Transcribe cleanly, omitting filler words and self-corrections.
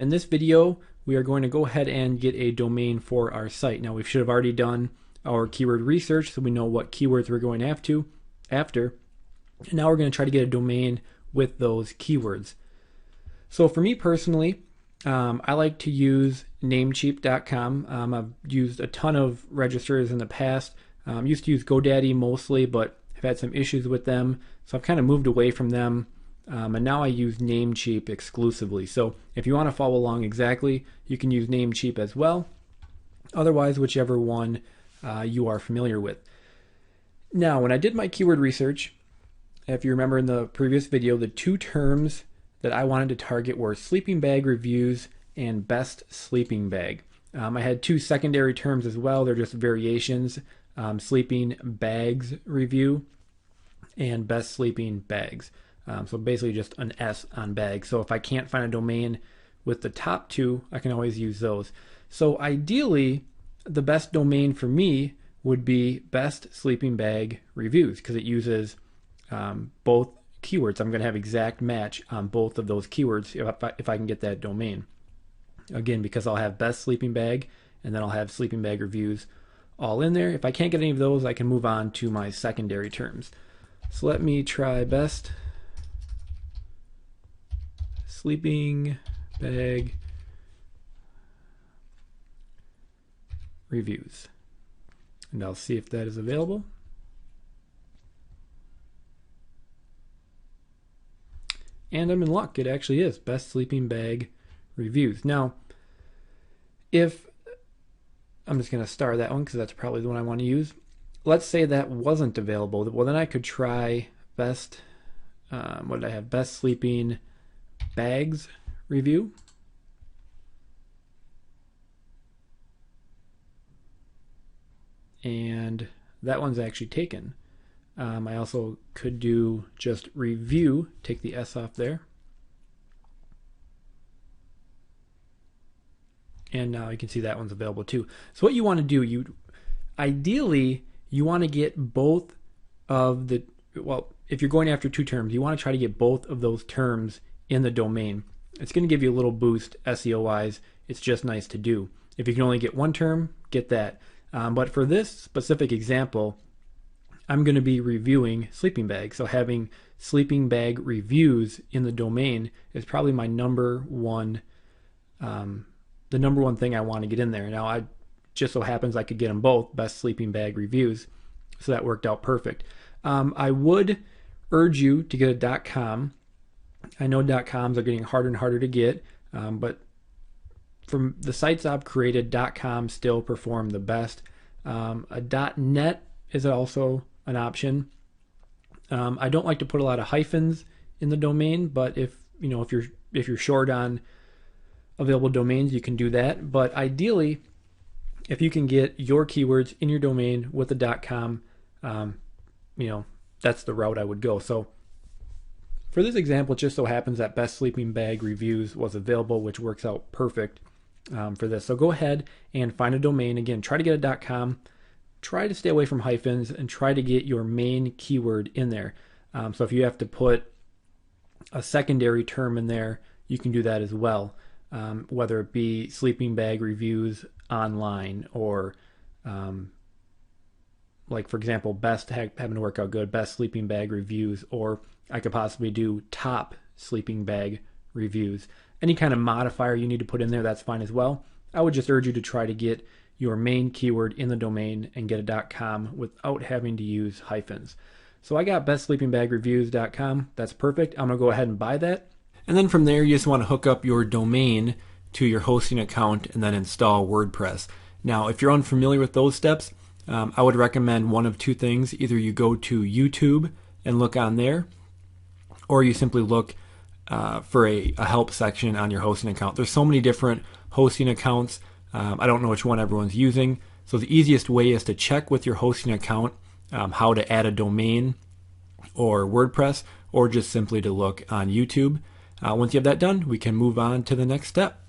In this video, we are going to go ahead and get a domain for our site. Now, we should have already done our keyword research so we know what keywords we're going after. And now we're going to try to get a domain with those keywords. So for me personally, I like to use namecheap.com. I've used a ton of registrars in the past. Used to use GoDaddy mostly, but I've had some issues with them. So I've kind of moved away from them. And now I use Namecheap exclusively. So if you want to follow along exactly, you can use Namecheap as well. Otherwise, whichever one you are familiar with. Now, when I did my keyword research, if you remember in the previous video, the two terms that I wanted to target were sleeping bag reviews and best sleeping bag. I had two secondary terms as well. They're just variations, sleeping bags review and best sleeping bags. So basically just an S on bag. So if I can't find a domain with the top two, I can always use those. So ideally, the best domain for me would be best sleeping bag reviews because it uses both keywords. I'm going to have exact match on both of those keywords if I can get that domain. Again, because I'll have best sleeping bag and then I'll have sleeping bag reviews all in there. If I can't get any of those, I can move on to my secondary terms. So let me try best sleeping bag reviews. And I'll see if that is available. And I'm in luck. It actually is best sleeping bag reviews. Now, if I'm just going to star that one because that's probably the one I want to use. Let's say that wasn't available. Well, then I could try best, what did I have? Best sleeping bags review. And that one's actually taken. I also could do just review, take the S off there. And now you can see that one's available too. So what you want to do, ideally you want to get both of the, well, if you're going after two terms, you want to try to get both of those terms in the domain. It's going to give you a little boost SEO wise. It's just nice to do. If you can only get one term, get that. But for this specific example, I'm going to be reviewing sleeping bags. So having sleeping bag reviews in the domain is probably my number one, the number one thing I want to get in there. Now, I just so happens I could get them both, best sleeping bag reviews. So that worked out perfect. I would urge you to get a .com. I know .coms are getting harder and harder to get, but from the sites I've created, .com still perform the best. A .net is also an option. I don't like to put a lot of hyphens in the domain, but if you're short on available domains, you can do that. But ideally, if you can get your keywords in your domain with a .com, that's the route I would go. So for this example, it just so happens that best sleeping bag reviews was available, which works out perfect for this. So go ahead and find a domain. Again, try to get a .com. Try to stay away from hyphens and try to get your main keyword in there. So if you have to put a secondary term in there, you can do that as well. Whether it be sleeping bag reviews online or like for example, best having to work out good, best sleeping bag reviews, or I could possibly do top sleeping bag reviews. Any kind of modifier you need to put in there, that's fine as well. I would just urge you to try to get your main keyword in the domain and get a .com without having to use hyphens. So I got bestsleepingbagreviews.com. That's perfect. I'm going to go ahead and buy that. And then from there, you just want to hook up your domain to your hosting account and then install WordPress. Now, if you're unfamiliar with those steps, I would recommend one of two things. Either you go to YouTube and look on there, or you simply look for a help section on your hosting account. There's so many different hosting accounts. I don't know which one everyone's using. So the easiest way is to check with your hosting account how to add a domain or WordPress, or just simply to look on YouTube. Once you have that done, we can move on to the next step.